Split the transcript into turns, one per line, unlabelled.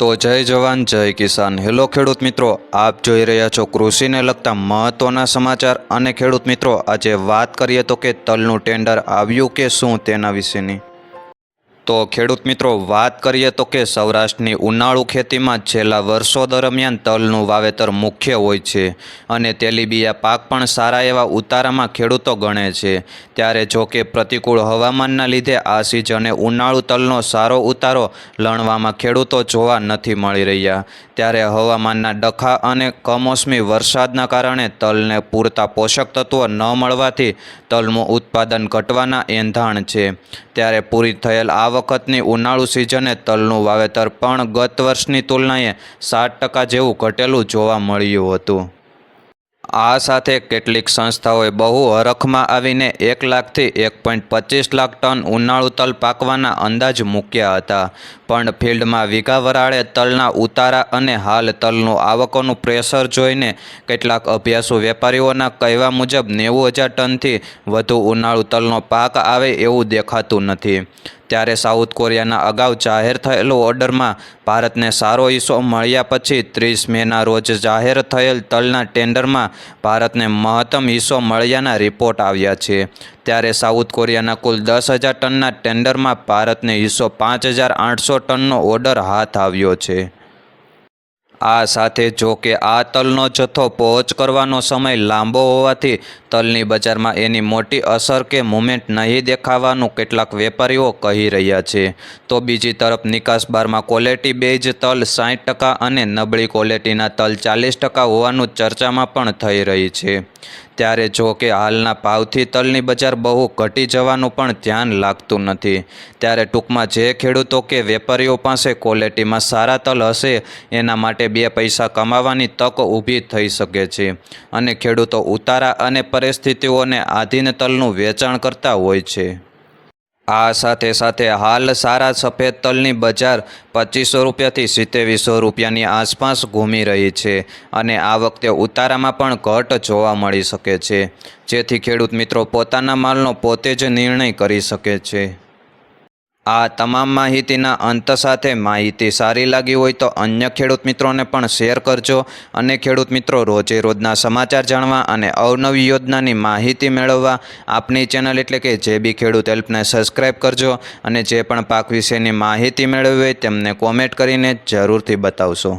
તો જય જવાન જય કિસાન। હેલો ખેડૂત મિત્રો, આપ જોઈ રહ્યા છો કૃષિને લગતા મહત્વના સમાચાર। અને ખેડૂત મિત્રો, આજે વાત કરીએ તો કે તલનું ટેન્ડર આવ્યું કે શું તેના વિશેની। તો ખેડૂત મિત્રો, વાત કરીએ તો કે સૌરાષ્ટ્રની ઉનાળુ ખેતીમાં છેલ્લા વર્ષો દરમિયાન તલનું વાવેતર મુખ્ય હોય છે અને તેલીબિયા પાક પણ સારા એવા ઉતારામાં ખેડૂતો ગણે છે। ત્યારે જો કે પ્રતિકૂળ હવામાનના લીધે આ સિઝને ઉનાળુ તલનો સારો ઉતારો લણવામાં ખેડૂતો જોવા નથી મળી રહ્યા। ત્યારે હવામાનના ડખા અને કમોસમી વરસાદના કારણે તલને પૂરતા પોષક તત્વો ન મળવાથી તલનું ઉત્પાદન ઘટવાના એંધાણ છે। ત્યારે પૂરી થયેલ આ વખતની ઉનાળુ સિઝને તલનું વાવેતર પણ ગત વર્ષની તુલનાએ 60% જેવું ઘટેલું જોવા મળ્યું હતું। આ સાથે કેટલીક સંસ્થાઓએ બહુ હરખમાં આવીને 1 લાખથી 1.25 લાખ ટન ઉનાળુ તલ પાકવાના અંદાજ મૂક્યા હતા। પણ ફિલ્ડમાં વીઘા વરાળે તલના ઉતારા અને હાલ તલનું આવકોનું પ્રેશર જોઈને કેટલાક અભ્યાસુ વેપારીઓના કહેવા મુજબ 90,000 ટનથી વધુ ઉનાળુ તલનો પાક આવે એવું દેખાતું નથી। ત્યારે સાઉથ કોરિયાના અગાઉ જાહેર થયેલું ઓર્ડરમાં ભારતને સારો હિસ્સો મળ્યા પછી 30 મેના રોજ જાહેર થયેલ તલના ટેન્ડરમાં ભારતને મહત્તમ હિસ્સો મળ્યાના રિપોર્ટ આવ્યા છે। ત્યારે સાઉથ કોરિયાના કુલ 10,000 ટનના ટેન્ડરમાં ભારતને હિસ્સો 5,800 ટનનો ઓર્ડર હાથ આવ્યો છે। આ સાથે જો કે આ તલનો જથ્થો પહોંચ કરવાનો સમય લાંબો હોવાથી તલની બજારમાં એની મોટી અસર કે મુવમેન્ટ નહીં દેખાવાનું કેટલાક વેપારીઓ કહી રહ્યા છે। તો બીજી તરફ નિકાસબારમાં ક્વોલિટી બેઝ તલ 60% અને નબળી ક્વોલિટીના તલ 40% હોવાનું ચર્ચામાં પણ થઈ રહી છે। ત્યારે જો કે હાલના ભાવથી તલની બજાર બહુ ઘટી જવાનું પણ ધ્યાન લાગતું નથી। ત્યારે ટૂંકમાં જે ખેડૂતો કે વેપારીઓ પાસે ક્વોલિટીમાં સારા તલ હશે એના માટે 2 પૈસા કમાવાની તક ઊભી થઈ શકે છે અને ખેડૂતો ઉતારા અને પરિસ્થિતિઓને આધીન તલનું વેચાણ કરતા હોય છે। આ સાથે સાથે હાલ સારા સફેદ તલની બજાર 2500 રૂપિયાથી 2700 રૂપિયાની આસપાસ ઘૂમી રહી છે અને આ વખતે ઉતારામાં પણ ઘટ જોવા મળી શકે છે, જેથી ખેડૂત મિત્રો પોતાના માલનો પોતે જ નિર્ણય કરી શકે છે। આ તમામ માહિતીના અંત સાથે માહિતી સારી લાગી હોય તો અન્ય ખેડૂત મિત્રોને પણ શેર કરજો અને ખેડૂત મિત્રો રોજે રોજના સમાચાર જાણવા અને અવનવી યોજનાની માહિતી મેળવવા આપની ચેનલ એટલે કે JB ખેડૂત હેલ્પને સબસ્ક્રાઈબ કરજો અને જે પણ પાક વિશેની માહિતી મેળવવી હોય તેમને કોમેન્ટ કરીને જરૂરથી બતાવશો।